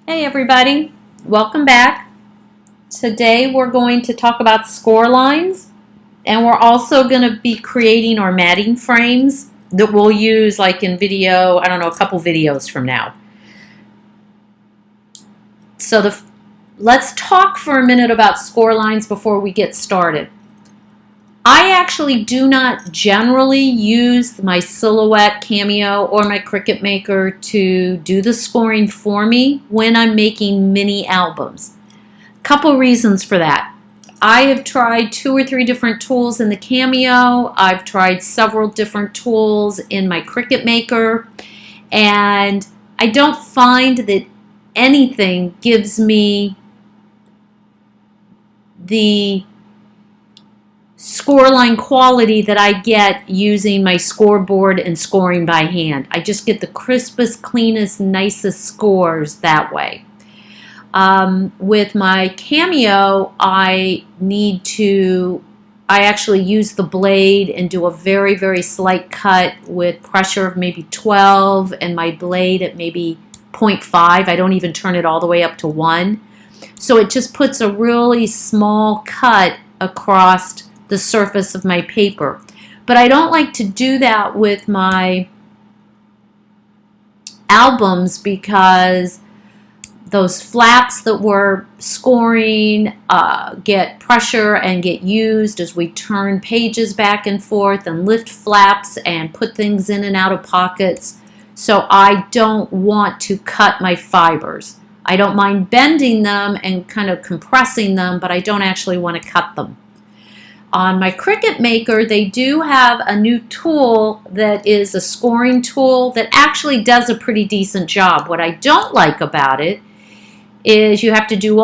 Hey everybody, welcome back. Today we're going to talk about score lines, and we're also going to be creating our matting frames that we'll use like in video, I don't know, a couple videos from now. So let's talk for a minute about score lines before we get started. I actually do not generally use my Silhouette, Cameo, or my Cricut Maker to do the scoring for me when I'm making mini albums. Couple reasons for that. I have tried 2 or 3 different tools in the Cameo. I've tried several different tools in my Cricut Maker, and I don't find that anything gives me the scoreline quality that I get using my scoreboard and scoring by hand. I just get the crispest, cleanest, nicest scores that way. With my Cameo, I actually use the blade and do a very, very slight cut with pressure of maybe 12 and my blade at maybe 0.5. I don't even turn it all the way up to 1. So it just puts a really small cut across the surface of my paper. But I don't like to do that with my albums because those flaps that we're scoring get pressure and get used as we turn pages back and forth and lift flaps and put things in and out of pockets. So I don't want to cut my fibers. I don't mind bending them and kind of compressing them, but I don't actually want to cut them. On my Cricut Maker, they do have a new tool that is a scoring tool that actually does a pretty decent job. What I don't like about it is you have to do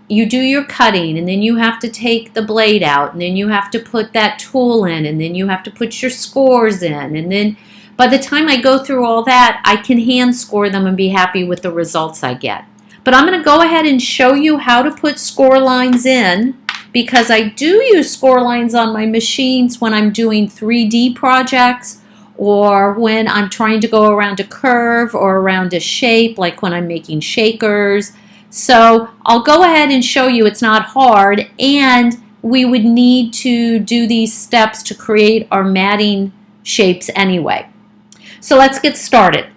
your cutting, and then you have to take the blade out, and then you have to put that tool in, and then you have to put your scores in, and then by the time I go through all that, I can hand score them and be happy with the results I get. But I'm going to go ahead and show you how to put score lines in, because I do use score lines on my machines when I'm doing 3D projects or when I'm trying to go around a curve or around a shape, like when I'm making shakers. So I'll go ahead and show you. It's not hard, and we would need to do these steps to create our matting shapes anyway. So let's get started.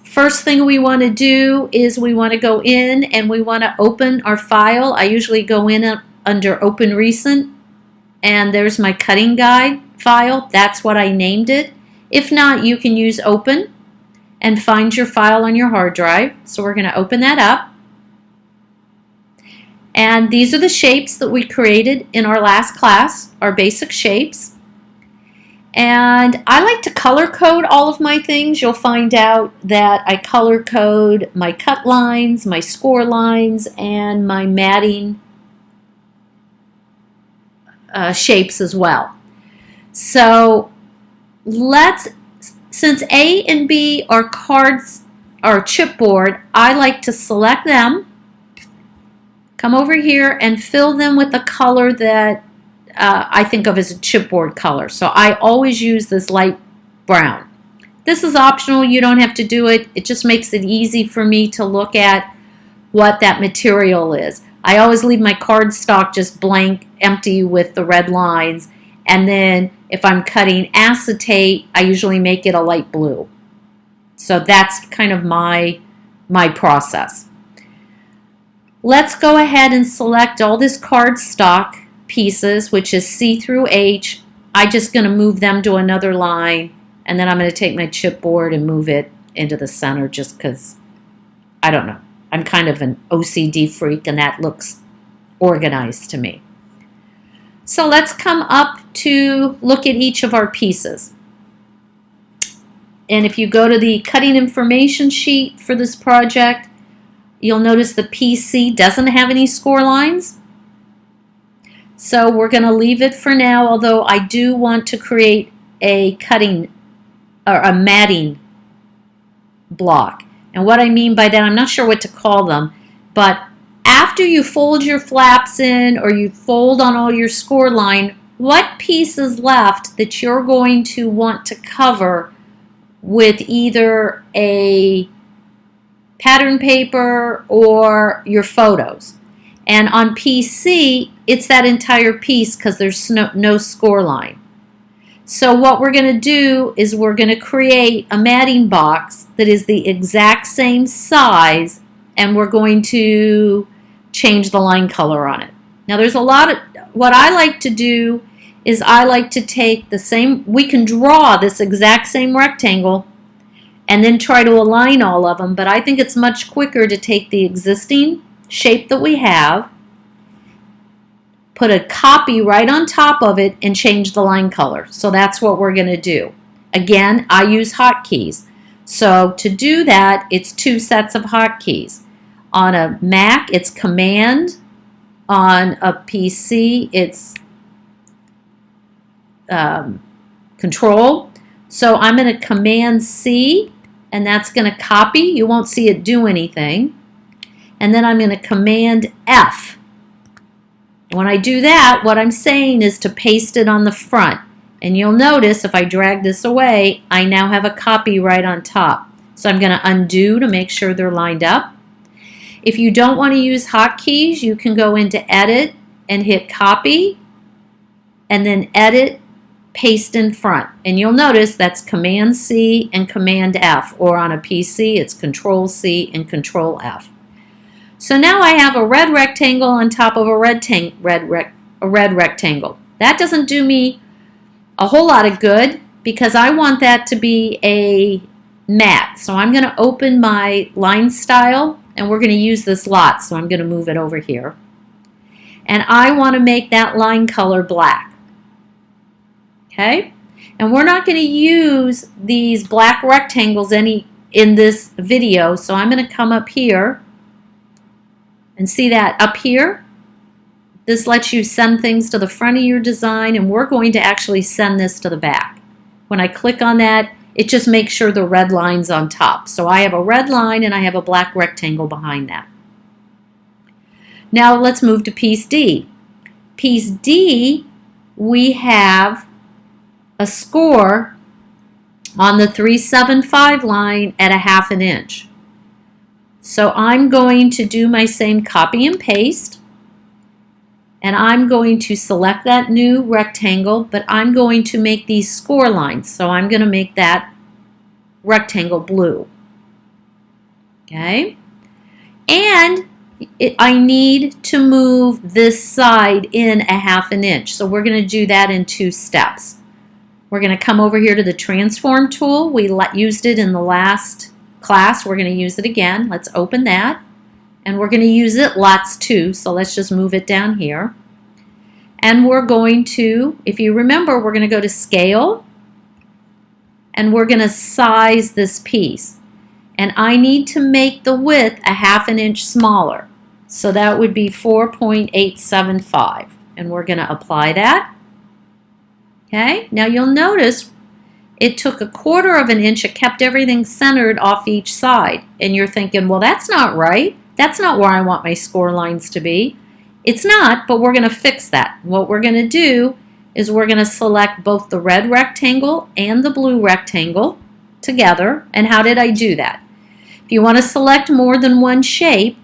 First thing we want to do is we want to go in and we want to open our file. I usually go in under Open Recent, and there's my cutting guide file. That's what I named it. If not, you can use Open and find your file on your hard drive. So we're going to open that up. And these are the shapes that we created in our last class, our basic shapes. And I like to color code all of my things. You'll find out that I color code my cut lines, my score lines, and my matting shapes as well. So since A and B are cards, are chipboard, I like to select them, come over here and fill them with the color that I think of as a chipboard color. So I always use this light brown. This is optional. You don't have to do it. It just makes it easy for me to look at what that material is. I always leave my cardstock just blank, empty with the red lines. And then if I'm cutting acetate, I usually make it a light blue. So that's kind of my process. Let's go ahead and select all this cardstock pieces, which is C through H. I'm just going to move them to another line, and then I'm going to take my chipboard and move it into the center just because, I don't know, I'm kind of an OCD freak and that looks organized to me. So let's come up to look at each of our pieces. And if you go to the cutting information sheet for this project, you'll notice the PC doesn't have any score lines. So we're going to leave it for now, although I do want to create a cutting or a matting block. And what I mean by that, I'm not sure what to call them, but after you fold your flaps in or you fold on all your score line, what piece is left that you're going to want to cover with either a pattern paper or your photos. And on PC, it's that entire piece because there's no score line. So what we're going to do is we're going to create a matting box that is the exact same size, and we're going to change the line color on it. Now there's a lot of, what I like to do is I like to take the same, we can draw this exact same rectangle and then try to align all of them, but I think it's much quicker to take the existing shape that we have, put a copy right on top of it, and change the line color. So that's what we're going to do. Again, I use hotkeys. So to do that, it's 2 sets of hotkeys. On a Mac, it's Command. On a PC, it's Control. So I'm going to Command C, and that's going to copy. You won't see it do anything. And then I'm going to Command F. When I do that, what I'm saying is to paste it on the front. And you'll notice if I drag this away, I now have a copy right on top. So I'm going to undo to make sure they're lined up. If you don't want to use hotkeys, you can go into Edit and hit Copy, and then Edit, Paste in Front. And you'll notice that's Command C and Command F, or on a PC, it's Control C and Control F. So now I have a red rectangle on top of a red rectangle. That doesn't do me a whole lot of good because I want that to be a mat. So I'm going to open my line style, and we're going to use this lot, so I'm going to move it over here. And I want to make that line color black. Okay? And we're not going to use these black rectangles in this video, so I'm going to come up here and see that up here. This lets you send things to the front of your design, and we're going to actually send this to the back. When I click on that, it just makes sure the red line's on top. So I have a red line and I have a black rectangle behind that. Now let's move to piece D. Piece D, we have a score on the 375 line at a 1/2 inch. So I'm going to do my same copy and paste, and I'm going to select that new rectangle, but I'm going to make these score lines. So I'm going to make that rectangle blue. Okay? And I need to move this side in a 1/2 inch. So we're going to do that in 2 steps. We're going to come over here to the transform tool. We used it in the last class. We're going to use it again. Let's open that. And we're going to use it lots too. So let's just move it down here. And we're going to, if you remember, we're going to go to scale. And we're going to size this piece. And I need to make the width a 1/2 inch smaller. So that would be 4.875. And we're going to apply that. Okay, now you'll notice it took 1/4 inch. It kept everything centered off each side. And you're thinking, well, that's not right. That's not where I want my score lines to be. It's not, but we're going to fix that. What we're going to do is we're going to select both the red rectangle and the blue rectangle together. And how did I do that? If you want to select more than one shape,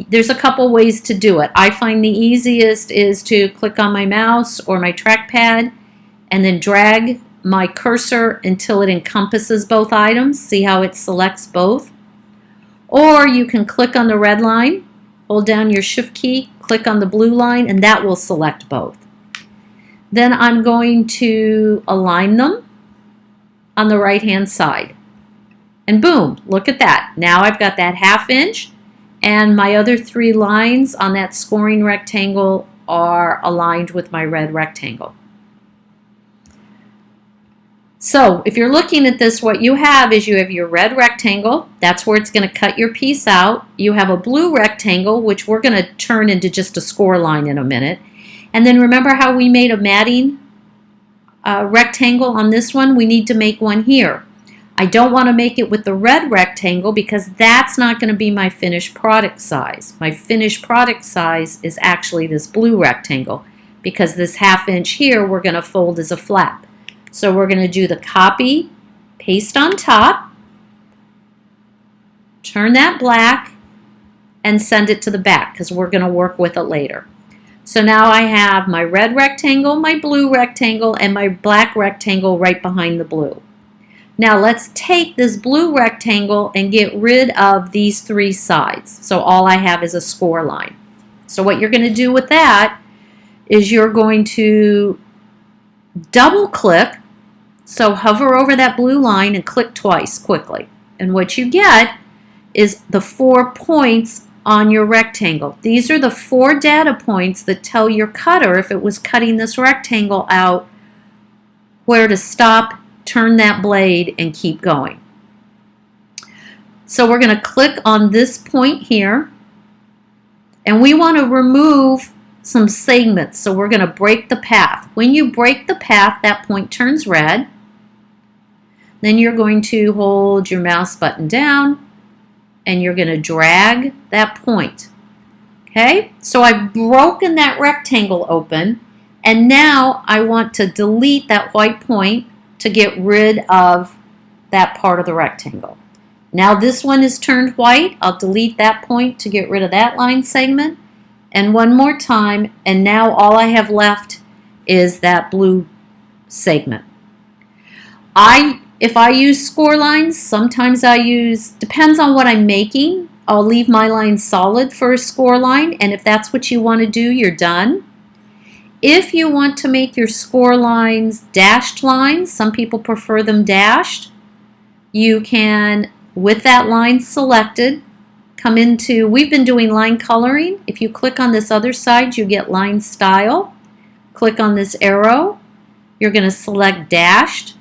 there's a couple ways to do it. I find the easiest is to click on my mouse or my trackpad and then drag my cursor until it encompasses both items. See how it selects both? Or you can click on the red line, hold down your shift key, click on the blue line, and that will select both. Then I'm going to align them on the right hand side. And boom, look at that. Now I've got that 1/2 inch, and my other 3 lines on that scoring rectangle are aligned with my red rectangle. So if you're looking at this, what you have is you have your red rectangle. That's where it's going to cut your piece out. You have a blue rectangle, which we're going to turn into just a score line in a minute. And then remember how we made a matting rectangle on this one? We need to make one here. I don't want to make it with the red rectangle because that's not going to be my finished product size. My finished product size is actually this blue rectangle because this 1/2 inch here we're going to fold as a flap. So we're going to do the copy, paste on top, turn that black, and send it to the back because we're going to work with it later. So now I have my red rectangle, my blue rectangle, and my black rectangle right behind the blue. Now let's take this blue rectangle and get rid of these three sides. So all I have is a score line. So what you're going to do with that is you're going to double click. So hover over that blue line and click twice quickly. And what you get is the 4 points on your rectangle. These are the 4 data points that tell your cutter, if it was cutting this rectangle out, where to stop, turn that blade, and keep going. So we're going to click on this point here, and we want to remove some segments. So we're going to break the path. When you break the path, that point turns red. Then you're going to hold your mouse button down, and you're going to drag that point. Okay, so I've broken that rectangle open, and now I want to delete that white point to get rid of that part of the rectangle. Now this one is turned white. I'll delete that point to get rid of that line segment. And one more time, and now all I have left is that blue segment. If I use score lines, sometimes I use, depends on what I'm making. I'll leave my line solid for a score line, and if that's what you want to do, you're done. If you want to make your score lines dashed lines, some people prefer them dashed, you can, with that line selected, come into, we've been doing line coloring. If you click on this other side, you get line style. Click on this arrow. You're going to select dashed.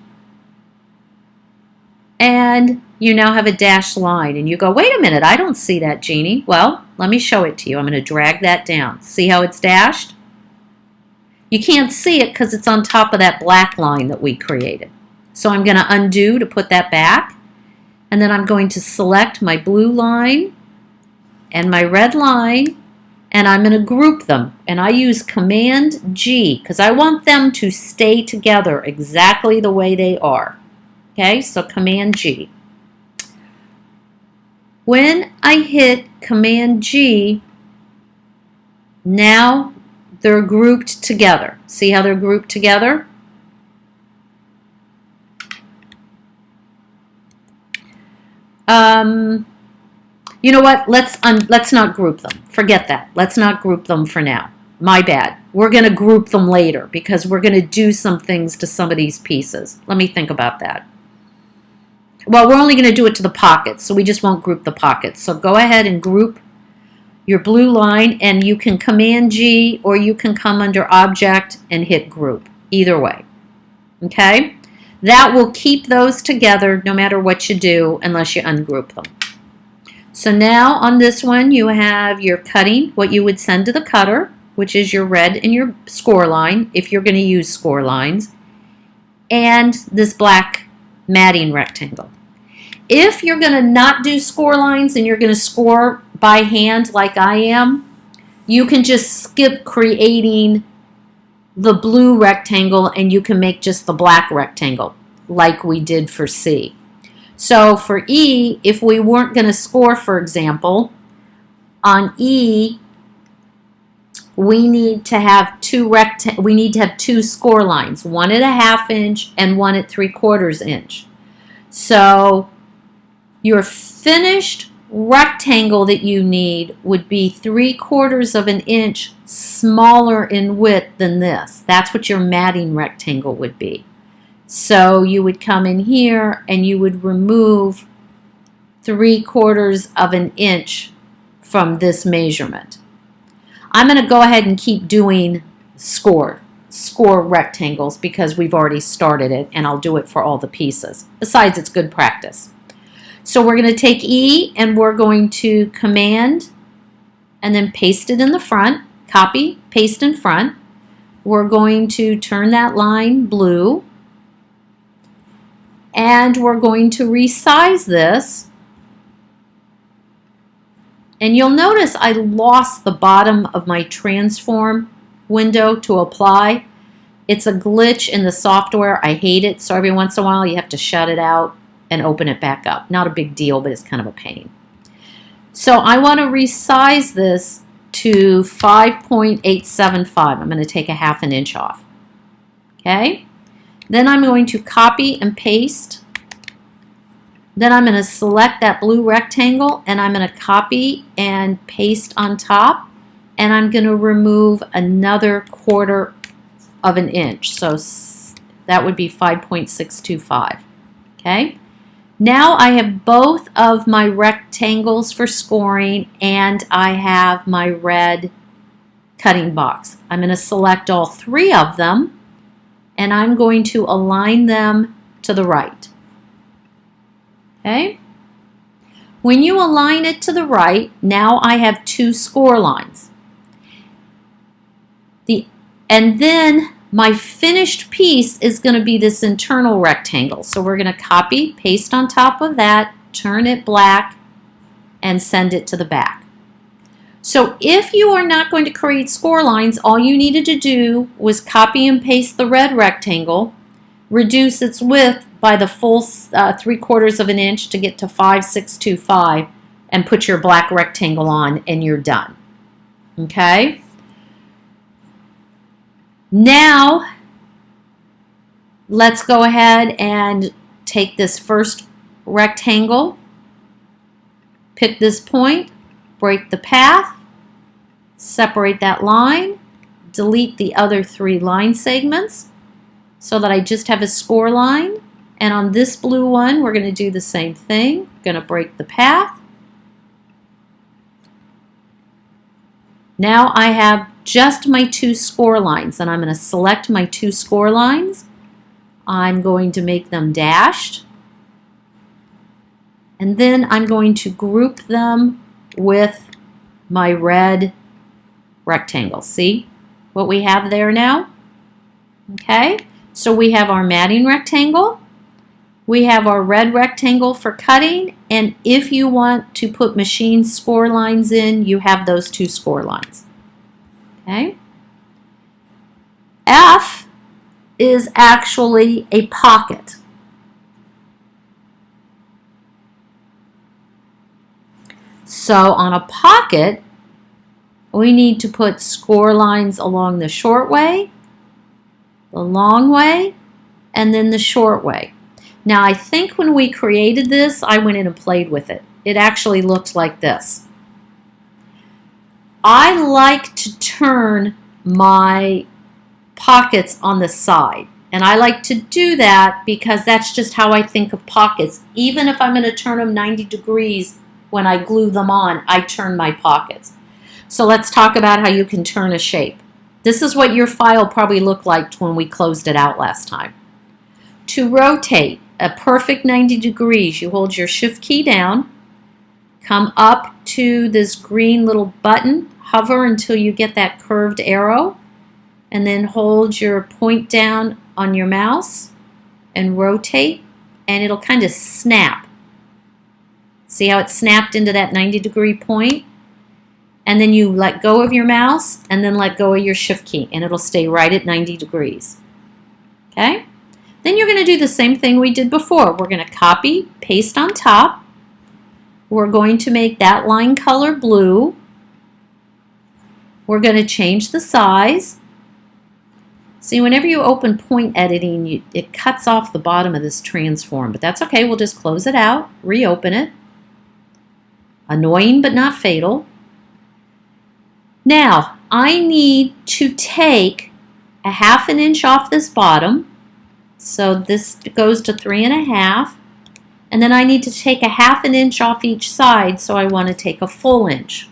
And you now have a dashed line. And you go, wait a minute, I don't see that, Jeannie. Well, let me show it to you. I'm going to drag that down. See how it's dashed? You can't see it because it's on top of that black line that we created. So I'm going to undo to put that back. And then I'm going to select my blue line and my red line, and I'm going to group them. And I use Command G because I want them to stay together exactly the way they are. Okay, so Command G. When I hit Command G, now they're grouped together. See how they're grouped together? You know what? Let's not group them. Forget that. Let's not group them for now. My bad. We're going to group them later because we're going to do some things to some of these pieces. Let me think about that. Well, we're only going to do it to the pockets, so we just won't group the pockets. So go ahead and group your blue line, and you can Command G or you can come under Object and hit Group. Either way. Okay? That will keep those together no matter what you do unless you ungroup them. So now on this one you have your cutting, what you would send to the cutter, which is your red and your score line, if you're going to use score lines, and this black matting rectangle. If you're going to not do score lines and you're going to score by hand like I am, you can just skip creating the blue rectangle and you can make just the black rectangle like we did for C. So for E, if we weren't going to score, for example, on E, we need to have two score lines, one at a 1/2 inch and one at 3/4 inch. So your finished rectangle that you need would be 3/4 of an inch smaller in width than this. That's what your matting rectangle would be. So you would come in here and you would remove 3/4 of an inch from this measurement. I'm going to go ahead and keep doing score rectangles because we've already started it, and I'll do it for all the pieces. Besides, it's good practice. So we're going to take E and we're going to Command and then paste it in the front. Copy, paste in front. We're going to turn that line blue. And we're going to resize this. And you'll notice I lost the bottom of my transform window to apply. It's a glitch in the software. I hate it. So every once in a while you have to shut it out and open it back up. Not a big deal, but it's kind of a pain. So I want to resize this to 5.875. I'm going to take a half an inch off. Okay? Then I'm going to copy and paste. Then I'm going to select that blue rectangle and I'm going to copy and paste on top. And I'm going to remove another 1/4 of an inch. So that would be 5.625. Okay? Now I have both of my rectangles for scoring and I have my red cutting box. I'm going to select all 3 of them and I'm going to align them to the right. Okay? When you align it to the right, now I have 2 score lines. And then my finished piece is going to be this internal rectangle. So we're going to copy, paste on top of that, turn it black, and send it to the back. So if you are not going to create score lines, all you needed to do was copy and paste the red rectangle, reduce its width by the full 3/4 of an inch to get to 5.625, and put your black rectangle on, and you're done. Okay? Now, let's go ahead and take this first rectangle, pick this point, break the path, separate that line, delete the other 3 line segments so that I just have a score line. And on this blue one, we're going to do the same thing. We're going to break the path. Now I have just my 2 score lines, and I'm going to select my 2 score lines. I'm going to make them dashed. And then I'm going to group them with my red rectangle. See what we have there now? Okay, so we have our matting rectangle. We have our red rectangle for cutting, and if you want to put machine score lines in, you have those 2 score lines. Okay. F is actually a pocket. So on a pocket, we need to put score lines along the short way, the long way, and then the short way. Now I think when we created this, I went in and played with it. It actually looked like this. I like to turn my pockets on the side. And I like to do that because that's just how I think of pockets. Even if I'm going to turn them 90 degrees when I glue them on, I turn my pockets. So let's talk about how you can turn a shape. This is what your file probably looked like when we closed it out last time. To rotate a perfect 90 degrees, you hold your shift key down, come up to this green little button, hover until you get that curved arrow, and then hold your point down on your mouse and rotate, and it'll kind of snap. See how it snapped into that 90-degree point? And then you let go of your mouse and then let go of your shift key, and it'll stay right at 90 degrees. Okay? Then you're going to do the same thing we did before. We're going to copy, paste on top. We're going to make that line color blue. We're going to change the size. See, whenever you open point editing, it cuts off the bottom of this transform, but that's okay. We'll just close it out, reopen it. Annoying but not fatal. Now, I need to take a half an inch off this bottom. So this goes to 3.5. And then I need to take a half an inch off each side, so I want to take a full inch.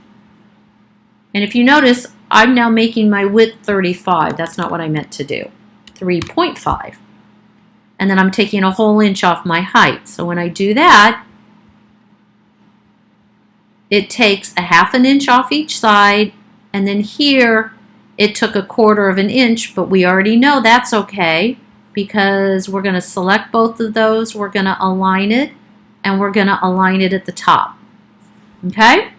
And if you notice, I'm now making my width 35. That's not what I meant to do. 3.5. And then I'm taking a whole inch off my height. So when I do that, it takes a half an inch off each side. And then here, it took a 1/4 of an inch, but we already know that's okay because we're going to select both of those. We're going to align it, and we're going to align it at the top. Okay?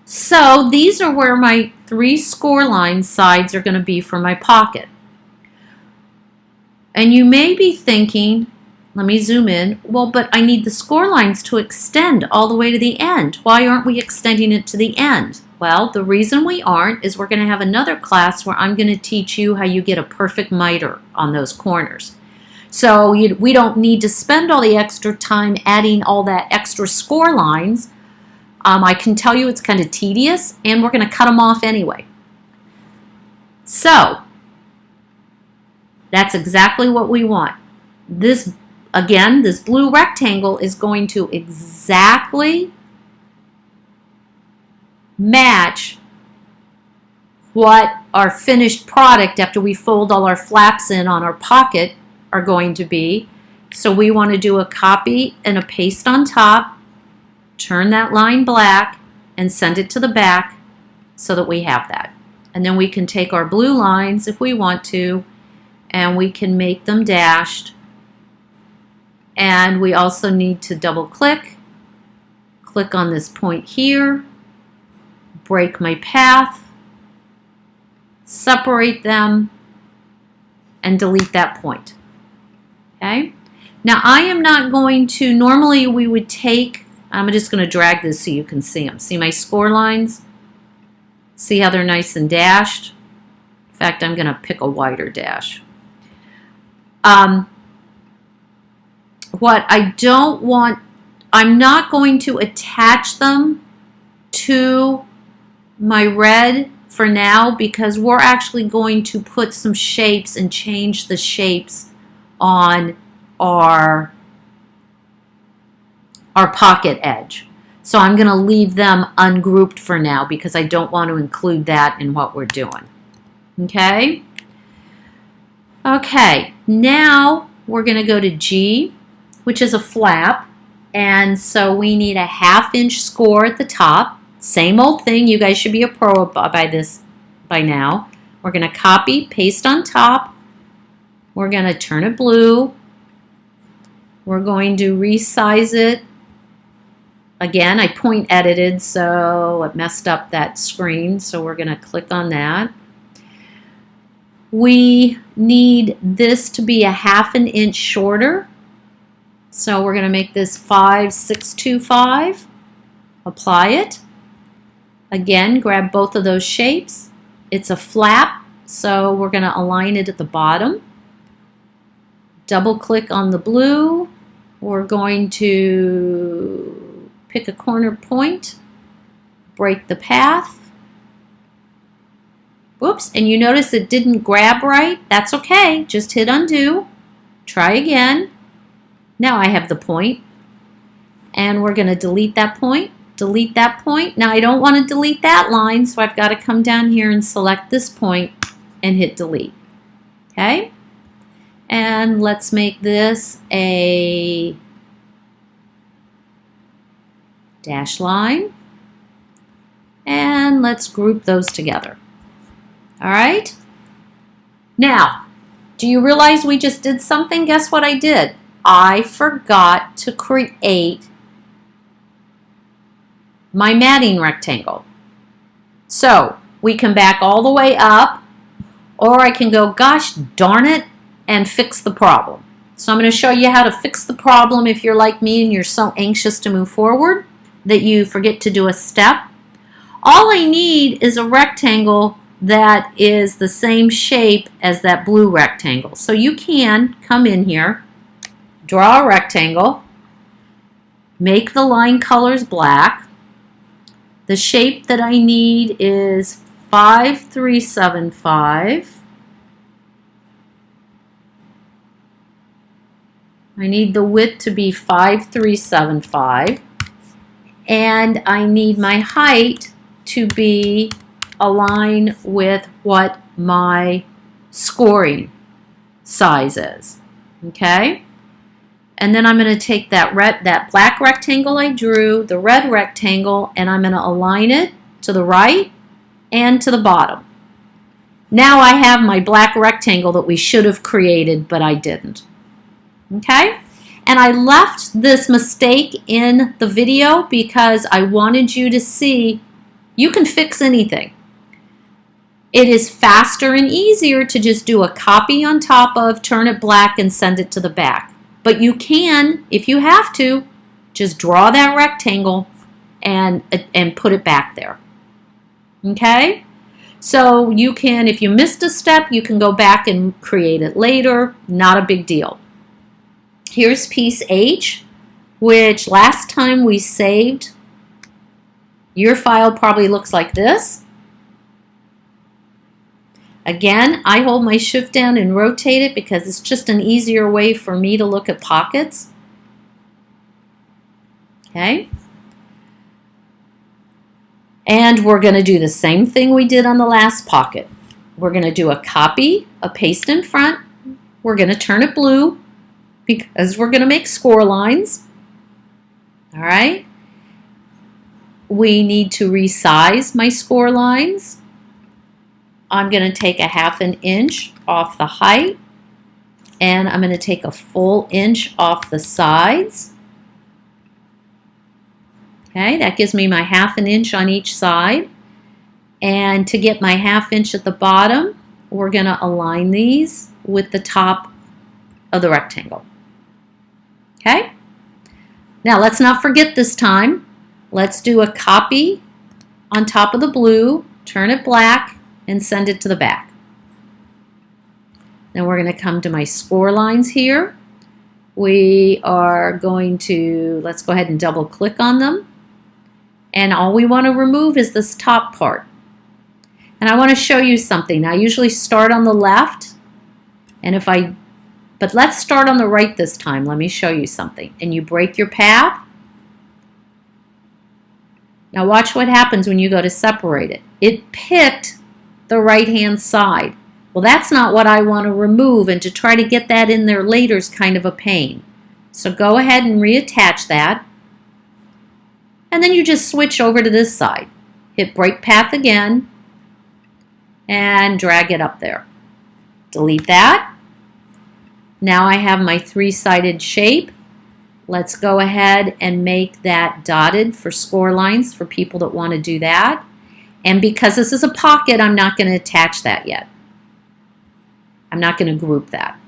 So these are where my 3 score line sides are going to be for my pocket. And you may be thinking, Let me zoom in. Well, but I need the score lines to extend all the way to the end. Why aren't we extending it to the end? Well, the reason we aren't is we're going to have another class where I'm going to teach you how you get a perfect miter on those corners. So we don't need to spend all the extra time adding all that extra score lines. I can tell you it's kind of tedious, and we're going to cut them off anyway. So that's exactly what we want. This, again, this blue rectangle is going to exactly match what our finished product after we fold all our flaps in on our pocket are going to be. So we want to do a copy and a paste on top, turn that line black, and send it to the back so that we have that. And then we can take our blue lines if we want to, and we can make them dashed. And we also need to double click on this point here, break my path, separate them, and delete that point. Okay? Now I am not going to, normally we would take, I'm just going to drag this so you can see them. See my score lines? See how they're nice and dashed? In fact, I'm going to pick a wider dash. What I don't want, I'm not going to attach them to my red for now because we're actually going to put some shapes and change the shapes on our pocket edge. So I'm going to leave them ungrouped for now because I don't want to include that in what we're doing. Okay? Okay, now we're going to go to G, which is a flap. And so we need a 1/2 inch score at the top. Same old thing. You guys should be a pro by now. We're going to copy, paste on top. We're going to turn it blue. We're going to resize it. Again, I point edited, so it messed up that screen. So we're going to click on that. We need this to be a 1/2 inch shorter. So we're going to make this 5/625. Apply it. Again, grab both of those shapes. It's a flap, so we're going to align it at the bottom. Double click on the blue. We're going to pick a corner point, break the path. Whoops, and you notice it didn't grab right. That's okay. Just hit undo. Try again. Now I have the point. And we're going to delete that point. Delete that point. Now I don't want to delete that line, so I've got to come down here and select this point and hit delete. Okay? And let's make this a dash line. And let's group those together. All right? Now, do you realize we just did something? Guess what I did? I forgot to create my matting rectangle. So we can back all the way up, or I can go, gosh darn it, and fix the problem. So I'm going to show you how to fix the problem if you're like me and you're so anxious to move forward that you forget to do a step. All I need is a rectangle that is the same shape as that blue rectangle. So you can come in here, draw a rectangle, make the line colors black. The shape that I need is 5/375. I need the width to be 5/375. And I need my height to be aligned with what my scoring size is. Okay? And then I'm going to take that black rectangle I drew, the red rectangle, and I'm going to align it to the right and to the bottom. Now I have my black rectangle that we should have created, but I didn't. Okay? And I left this mistake in the video because I wanted you to see you can fix anything. It is faster and easier to just do a copy on top of, turn it black, and send it to the back. But you can, if you have to, just draw that rectangle and put it back there. Okay? So you can, if you missed a step, you can go back and create it later. Not a big deal. Here's piece H, which last time we saved, your file probably looks like this. Again, I hold my shift down and rotate it because it's just an easier way for me to look at pockets. Okay. And we're going to do the same thing we did on the last pocket. We're going to do a copy, a paste in front. We're going to turn it blue because we're going to make score lines. All right. We need to resize my score lines. I'm going to take a 1/2 inch off the height, and I'm going to take a full inch off the sides. Okay, that gives me my 1/2 inch on each side. And to get my 1/2 inch at the bottom, we're going to align these with the top of the rectangle. Okay? Now let's not forget this time. Let's do a copy on top of the blue, turn it black, and send it to the back. Then we're going to come to my score lines here. We are going to, let's go ahead and double click on them. And all we want to remove is this top part. And I want to show you something. I usually start on the left, and but let's start on the right this time. Let me show you something. And you break your path. Now watch what happens when you go to separate it. It picked the right-hand side. Well, that's not what I want to remove, and to try to get that in there later is kind of a pain. So go ahead and reattach that. And then you just switch over to this side. Hit break path again and drag it up there. Delete that. Now I have my 3-sided shape. Let's go ahead and make that dotted for score lines for people that want to do that. And because this is a pocket, I'm not going to attach that yet. I'm not going to group that.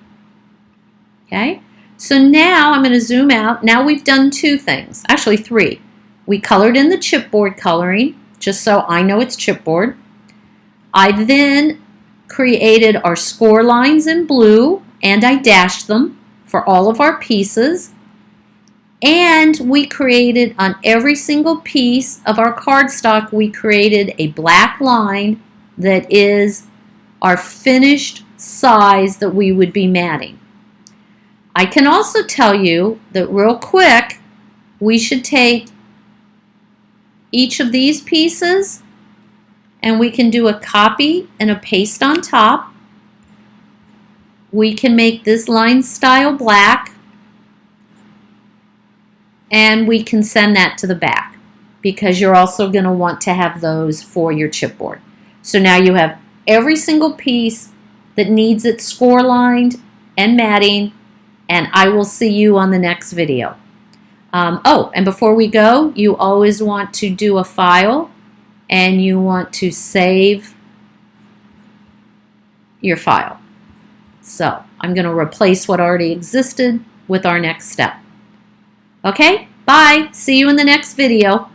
Okay? So now I'm going to zoom out. Now we've done 2 things, actually 3. We colored in the chipboard coloring, just so I know it's chipboard. I then created our score lines in blue, and I dashed them for all of our pieces. And we created on every single piece of our cardstock, we created a black line that is our finished size that we would be matting. I can also tell you that real quick, we should take each of these pieces and we can do a copy and a paste on top. We can make this line style black, and we can send that to the back because you're also going to want to have those for your chipboard. So now you have every single piece that needs its score lined and matting, and I will see you on the next video. Oh, and before we go, you always want to do a file and you want to save your file. So I'm going to replace what already existed with our next step. Okay, bye. See you in the next video.